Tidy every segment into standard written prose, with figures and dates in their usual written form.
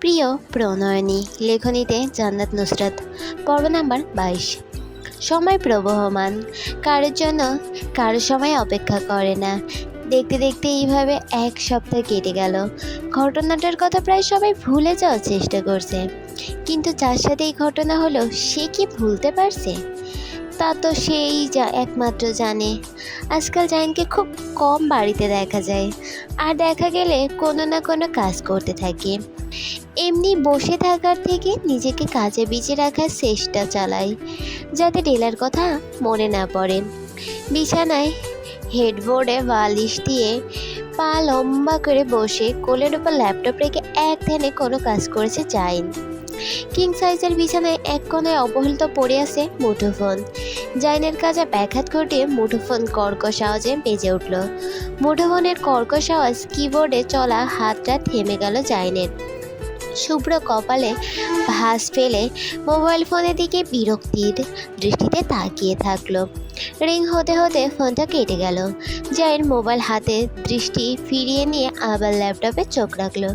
প্রিয় প্রণয়নী লেখনীতে জান্নাত নুসরাত পর্ব নাম্বার 22। সময় প্রবহমান, কারোর জন্য কারো সময় অপেক্ষা করে না। দেখতে দেখতে এইভাবে এক সপ্তাহ কেটে গেল। ঘটনাটার কথা প্রায় সবাই ভুলে যাওয়ার চেষ্টা করছে, কিন্তু যার সাথে এই ঘটনা হলো সে কি ভুলতে পারছে? তা তো সেই একমাত্র জানে। আজকাল জাইনকে খুব কম বাড়িতে দেখা যায়, আর দেখা গেলে কোনো না কোনো কাজ করতে থাকে। এমনি বসে থাকার থেকে নিজেকে কাজে বিজি রাখার চেষ্টা চালাই, যাতে ডেলার কথা মনে না পড়ে। বিছানায় হেডবোর্ডে বালিশ দিয়ে পা লম্বা করে বসে কোলের উপর ল্যাপটপ রেখে এক ধ্যানে কোনো কাজ করেছে জাইন। কিং সাইজের বিছানায় এক কোণায় অবহেলিত পড়ে আছে মুঠোফোন। জাইনের কাজে ব্যাঘাত ঘটিয়ে মুঠোফোন কর্কশ আওয়াজে বেজে উঠল। মুঠোফোনের কর্কশ আওয়াজ কিবোর্ডে চলা হাতটা থেমে গেল জাইনের। শুভ্র কপালে ভাঁজ ফেলে মোবাইল ফোনের দিকে বিরক্তির দৃষ্টিতে তাকিয়ে থাকলো। রিং হতে হতে ফোনটা কেটে গেল। জাইন মোবাইল হাতে দৃষ্টি ফিরিয়ে নিয়ে আবার ল্যাপটপে চোখ রাখলো।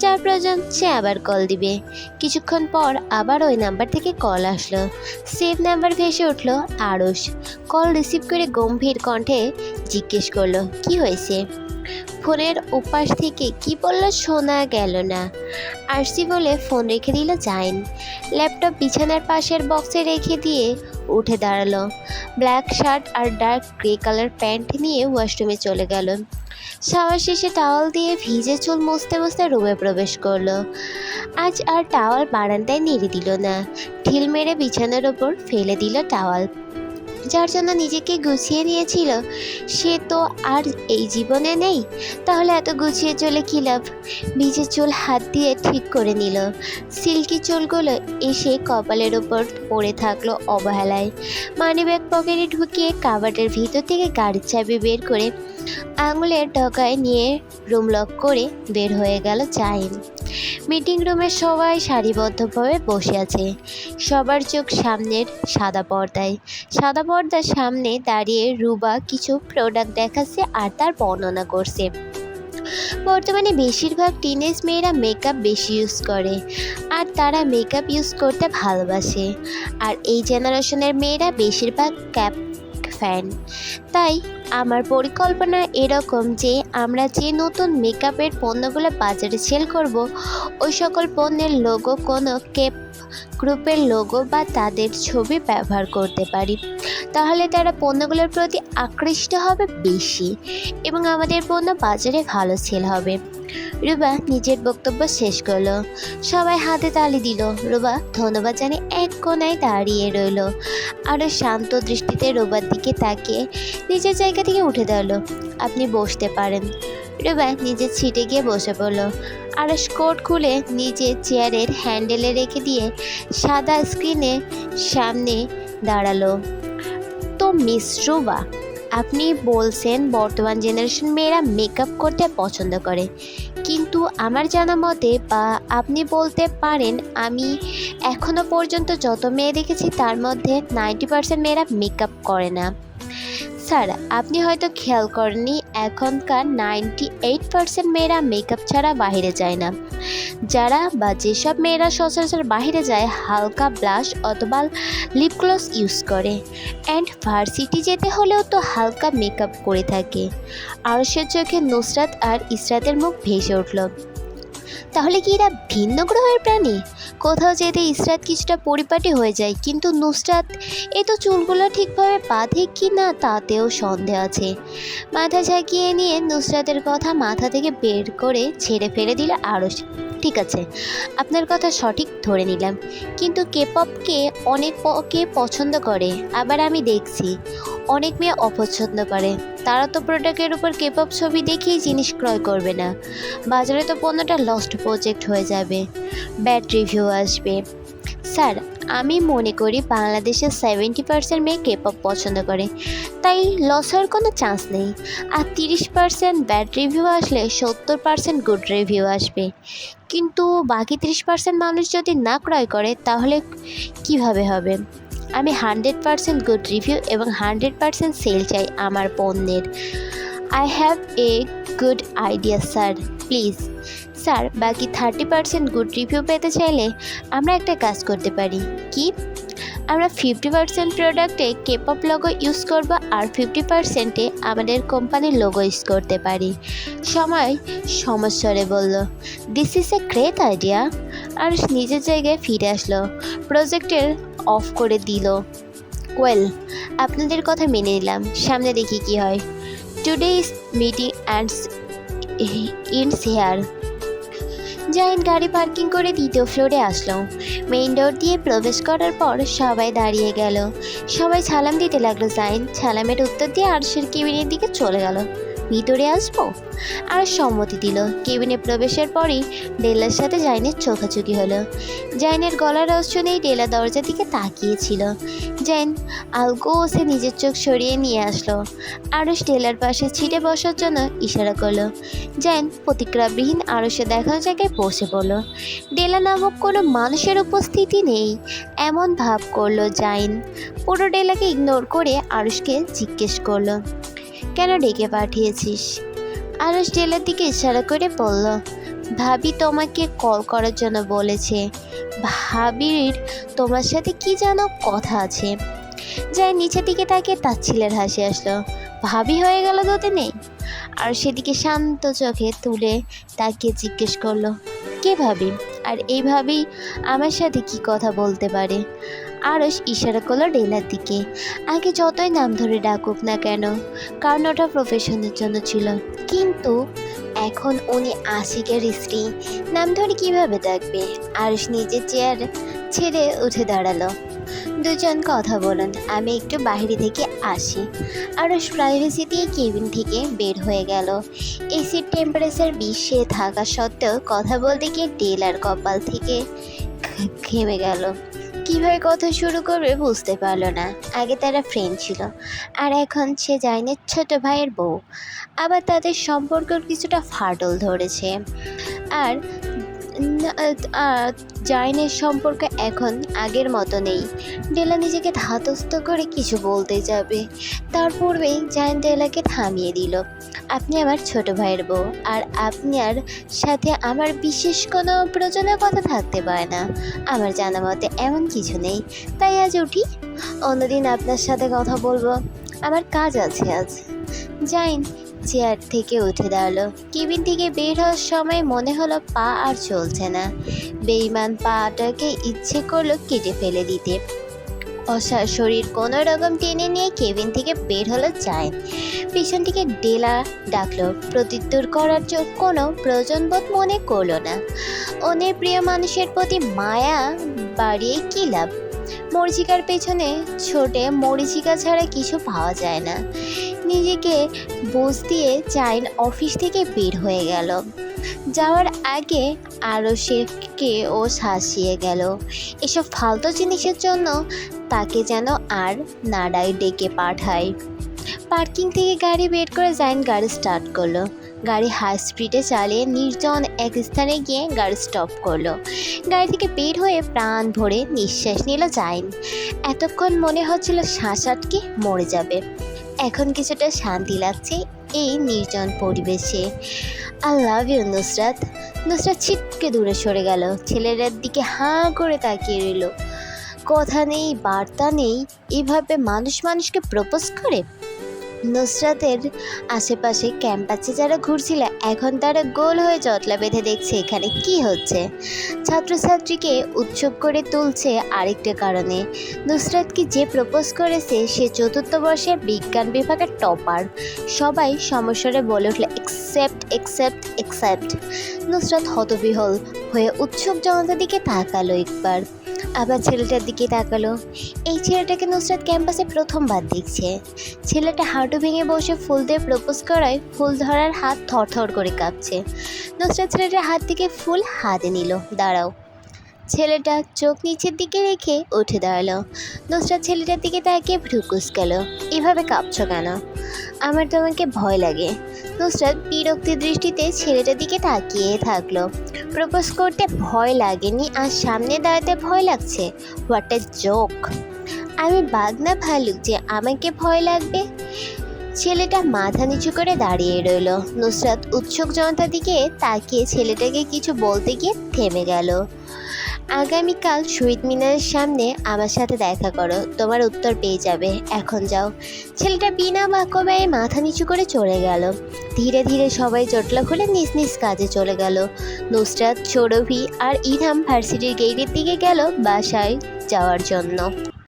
যার প্রয়োজন সে আবার কল দিবে। কিছুক্ষণ পর আবার ওই নাম্বার থেকে কল আসলো। সেভ নাম্বার ভেসে উঠল আরুষ। কল রিসিভ করে গম্ভীর কণ্ঠে জিজ্ঞেস করলো, কি হয়েছে? ফোনের উপাস থেকে কি বলল শোনা গেল না। আরসি বলে ফোন রেখে দিল জাইন। ল্যাপটপ বিছানার পাশের বক্সে রেখে দিয়ে উঠে দাঁড়ালো। ব্ল্যাক শার্ট আর ডার্ক গ্রে কালার প্যান্ট নিয়ে ওয়াশরুমে চলে গেল। শাওয়ার শেষে টাওয়াল দিয়ে ভিজে চুল মুছতে মুছতে রুমে প্রবেশ করলো। আজ আর টাওয়াল বারান্দায় নেড়ে দিল না, ঢিল মেরে বিছানার ওপর ফেলে দিল টাওয়াল। যার জন্য নিজেকে গুছিয়ে নিয়েছিল সে তো আর এই জীবনে নেই, তাহলে এত গুছিয়ে চলে কী লাভ? ভিজে চুল হাত দিয়ে ঠিক করে নিল। সিল্কি চুলগুলো এসে কপালের ওপর পড়ে থাকলো অবহেলায়। মানিব্যাগ পকেটে ঢুকিয়ে কাবাটের ভিতর থেকে গাড়ির চাবি বের করে আঙুলের ডগায় নিয়ে রুম লক করে বের হয়ে গেল জাইন। মিটিং রুমে সবাই সারিবদ্ধভাবে বসে আছে। সবার চোখ সামনের সাদা পর্দায়। সাদা পর্দার সামনে দাঁড়িয়ে রুবা কিছু প্রোডাক্ট দেখাচ্ছে আর তার বর্ণনা করছে। বর্তমানে বেশিরভাগ টিনেজ মেয়েরা মেকআপ বেশি ইউজ করে, আর তারা মেকআপ ইউজ করতে ভালোবাসে। আর এই জেনারেশনের মেয়েরা বেশিরভাগ ক্যাপ ফ্যান। তাই আমার পরিকল্পনা এরকম যে আমরা যে নতুন মেকআপের পণ্যগুলো বাজারে সেল করব, ওই সকল পণ্যের লোগো কোনো কেপ গ্রুপের লোগো বা তাদের ছবি ব্যবহার করতে পারি। তাহলে তারা পণ্যগুলোর প্রতি আকৃষ্ট হবে বেশি এবং আমাদের পণ্য বাজারে ভালো সেল হবে। রুবা নিজের বক্তব্য শেষ করলো। সবাই হাতে তালি দিল। রুবা ধন্যবাদ জানিয়ে এক কোণায় দাঁড়িয়ে রইল। আরও শান্ত দৃষ্টিতে রুবার দিকে তাকিয়ে নিজের জায়গা থেকে উঠে দাঁড়ালো। আপনি বসতে পারেন। রুবা নিজের সিটে গিয়ে বসে পড়ল। আরশ কোট খুলে নিজের চেয়ারের হ্যান্ডেলে রেখে দিয়ে সাদা স্ক্রিনের সামনে দাঁড়ালো। তো মিস রুবা, আপনি বলছেন বর্তমান জেনারেশন মেয়েরা মেকআপ করতে পছন্দ করে, কিন্তু আমার জানা মতে বা আপনি বলতে পারেন আমি এখনও পর্যন্ত যত মেয়ে দেখেছি তার মধ্যে 90% মেয়েরা মেকআপ করে না। স্যার, আপনি হয়তো খেয়াল করেননি, এখনকার 98% মেয়েরা মেকআপ ছাড়া বাইরে যায় না। যারা বা যেসব মেয়েরা সচরাচর বাইরে যায় হালকা ব্লাশ অথবা লিপ গ্লস ইউজ করে, অ্যান্ড ভার্সিটি যেতে হলেও তো হালকা মেকআপ করে থাকে। আরশের চোখে নুসরাত আর ইসরাতের মুখ ভেসে উঠল। তাহলে কি এরা ভিন্ন গ্রহের প্রাণী? কোথাও যেতে ইসরাত কিছুটা পরিপাটি হয়ে যায়, কিন্তু নুসরাত এ তো চুলগুলো ঠিকভাবে বাঁধে কি না তাতেও সন্দেহ আছে। মাথা ঝাঁকিয়ে নিয়ে নুসরাতের কথা মাথা থেকে বের করে ছেড়ে ফেলে দিল আরশ। ঠিক আছে, আপনার কথা সঠিক ধরে নিলাম, কিন্তু কেপপকে অনেকে পছন্দ করে, আবার আমি দেখছি অনেক মেয়ে অপছন্দ করে। তারা তো প্রোডাক্টের উপর কেপপ ছবি দেখেই জিনিস ক্রয় করবে না। বাজারে তো পণ্যটা লস্ট প্রজেক্ট হয়ে যাবে, ব্যাড রিভিউ আসবে। স্যার, আমি মনে করি বাংলাদেশের 70% মেয়ে কেপপ পছন্দ করে, তাই লস হওয়ার কোনো চান্স নেই। আর 30% ব্যাড রিভিউ আসলে 70% গুড রিভিউ আসবে। কিন্তু বাকি 30% মানুষ যদি না ক্রয় করে তাহলে কিভাবে হবে? আমি 100% গুড রিভিউ এবং 100% সেল চাই আমার পণ্যের। I have a good idea sir, please sir, বাকি 30% গুড রিভিউ পেতে চাইলে আমরা একটা কাজ করতে পারি। কি? আমরা 50% প্রোডাক্টে কেপপ লোগো ইউজ করব আর 50%-এ আমাদের কোম্পানির লোগো ইউজ করতে পারি। সমস্যারে বলল, this is a great idea. আর নিজের জায়গায় ফিরে আসলো, প্রজেক্টের অফ করে দিল। ওয়েল, আপনাদের কথা মেনে নিলাম, সামনে দেখি কি হয়। Today is meeting and ins here. জাইন গাড়ি পার্কিং করে দ্বিতীয় ফ্লোরে আসলো। মেইন ডোর দিয়ে প্রবেশ করার পর সবাই দাঁড়িয়ে গেল। সবাই সালাম দিতে লাগলো। জাইন সালামের উত্তর দিয়ে আরশের কেবিনের দিকে চলে গেল। ভিতরে আসবো? আর সম্মতি দিল। কেবিনে প্রবেশের পরই ডেলার সাথে জাইনের চোখাচোখি হলো। জাইনের গলার রহস্য নেই, ডেলা দরজার দিকে তাকিয়েছিল। জাইন আলগোসে নিজের চোখ সরিয়ে নিয়ে আসলো। আরশ ডেলার পাশে ছিটে বসার জন্য ইশারা করলো। জাইন প্রতিক্রিয়াবিহীন আরশের দেখানো জায়গায় বসে পড়ল। ডেলা নামক কোনো মানুষের উপস্থিতি নেই এমন ভাব করলো জাইন। পুরো ডেলাকে ইগনোর করে আরশকে জিজ্ঞেস করলো, কেন ডেকে পাঠিয়েছিস? আরশ ডেলার দিকে ইশারা করে বলল, ভাবি তোমাকে কল করার জন্য বলেছে। ভাবির তোমার সাথে কি যেন কথা আছে। যাই নিচের দিকে তাকিয়ে তার ছেলের হাসি আসলো। ভাবি হয়ে গেল তোতে নেই? আর সেদিকে শান্ত চোখে তুলে তাকিয়ে জিজ্ঞেস করলো, কে ভাবি? আর এই ভাবি আমার সাথে কি কথা বলতে পারে? আরশ ইশারা করলো ডেলার দিকে। আগে যতই নাম ধরে ডাকুক না কেন, কারণ ওটা প্রফেশনের জন্য ছিল, কিন্তু এখন উনি আশিকের স্ত্রী, নাম ধরে কিভাবে ডাকবে? আরশ নিজের চেয়ার ছেড়ে উঠে দাঁড়ালো। দুজন কথা বলুন, আমি একটু বাইরে থেকে আসি। আরশ প্রাইভেসি দিয়ে কেবিন থেকে বের হয়ে গেল। এসির টেম্পারেচার 20-এ থাকা সত্ত্বেও কথা বলতে গিয়ে ডেলার কপাল থেকে ঘেমে গেল। কীভাবে কথা শুরু করবে বুঝতে পারল না। আগে তারা ফ্রেন্ড ছিল, আর এখন সে জাইনের ছোট ভাইয়ের বউ। আবার তাদের সম্পর্ক কিছুটা ফাটল ধরেছে। আর জাইনের সম্পর্ক এখন আগের মতো নেই। ডেলা নিজেকে ধাতস্থ করে কিছু বলতে যাবে, তার পূর্বেই জাইন ডেলাকে থামিয়ে দিল। আপনি আমার ছোট ভাইয়ের বউ, আর আপনার সাথে আমার বিশেষ কোনো প্রয়োজনের কথা থাকতে পারে না। আমার জানা মতে এমন কিছু নেই, তাই আজ উঠি। অন্যদিন আপনার সাথে কথা বলবো, আমার কাজ আছে আজ। জাইন চেয়ার থেকে উঠে দাঁড়ালো। কেবিন থেকে বের হওয়ার সময় মনে হলো পা আর চলছে না। বেঈমান পাটাকে ইচ্ছে করলো কেটে ফেলে দিতে। অসার শরীর কোনো রকম টেনে নিয়ে কেবিন থেকে বের হলো জাইন। পিছন থেকে ডেলা ডাকলো। প্রত্যুত্তর করার কোনো প্রয়োজন বোধ মনে করলো না। অন্যের প্রিয় মানুষের প্রতি মায়া বাড়িয়ে কী লাভ? মরিচিকার পেছনে ছোটে মরিচিকা ছাড়া কিছু পাওয়া যায় না। নিজেকে বুঝ দিয়ে জাইন অফিস থেকে বের হয়ে গেল। যাওয়ার আগে আরশকে ও শাসিয়ে গেল। এসব ফালতু জিনিসের জন্য তাকে যেন আর না ডেকে পাঠায়। পার্কিং থেকে গাড়ি বের করে জাইন গাড়ি স্টার্ট করলো। গাড়ি হাই স্পিডে চালিয়ে নির্জন এক স্থানে গিয়ে গাড়ি স্টপ করলো। গাড়ি থেকে বের হয়ে প্রাণ ভরে নিঃশ্বাস নিল জাইন। এতক্ষণ মনে হচ্ছিল শ্বাস আটকে মরে যাবে। এখন কিছুটা শান্তি লাগছে এই নির্জন পরিবেশে। I love you Nusrat. Nusrat ছিটকে দূরে সরে গেল। ছেলেটার দিকে হাঁ করে তাকিয়ে রইল। কথা নেই, বার্তা নেই, এভাবে মানুষকে প্রপোজ করে? নুসরাতের আশেপাশে ক্যাম্পাসে যারা ঘুরছিল এখন তারা গোল হয়ে জটলা বেঁধে দেখছে এখানে কি হচ্ছে। ছাত্রছাত্রীকে উৎসুক করে তুলছে আরেকটা কারণে। নুসরাতকে যে প্রপোজ করেছে সে 4র্থ বর্ষের বিজ্ঞান বিভাগের টপার। সবাই সমস্যারে বলে উঠল অ্যাকসেপ্ট অ্যাকসেপ্ট অ্যাকসেপ্ট। নুসরাত হতবিহ্বল হয়ে উৎসুক জনতার দিকে তাকালো একবার, আবার ছেলেটার দিকে তাকালো। এই ছেলেটাকে নুসরাত ক্যাম্পাসে প্রথমবার দেখছে। ছেলেটা হাঁটু ভেঙে বসে ফুল দিয়ে প্রপোজ করায় ফুল ধরার হাত থরথর করে কাঁপছে। নুসরাত ছেলেটার হাত থেকে ফুল হাতে নিল। দাঁড়াও। ছেলেটা চোখ নিচের দিকে রেখে উঠে দাঁড়ালো। নুসরাত ছেলেটার দিকে তাকিয়ে ভ্রু কুঁচকালো। এভাবে কাঁপছো কেন? আমার তোমাকে ভয় লাগে। নুসরাত বিরক্তি দৃষ্টিতে ছেলেটার দিকে তাকিয়ে থাকলো। প্রপোজ করতে ভয় লাগেনি আর সামনে দাঁড়াতে ভয় লাগছে? What a joke! আমি বাঘ না ভালুক যে আমাকে ভয় লাগবে? ছেলেটা মাথা নিচু করে দাঁড়িয়ে রইল। নুসরাত উৎসুক জনতার দিকে তাকিয়ে ছেলেটাকে কিছু বলতে গিয়ে থেমে গেল। আগামীকাল শহীদ মিনারের সামনে আমার সাথে দেখা করো, তোমার উত্তর পেয়ে যাবে, এখন যাও। ছেলেটা বিনা বাক্য ব্যয়ে মাথা নিচু করে চলে গেল। ধীরে ধীরে সবাই জটলা খুলে নিজ নিজ কাজে চলে গেল। নুসরাত, সৌরভী আর ইরহাম ভার্সিটির গেটের দিকে গেল বাসায় যাওয়ার জন্য।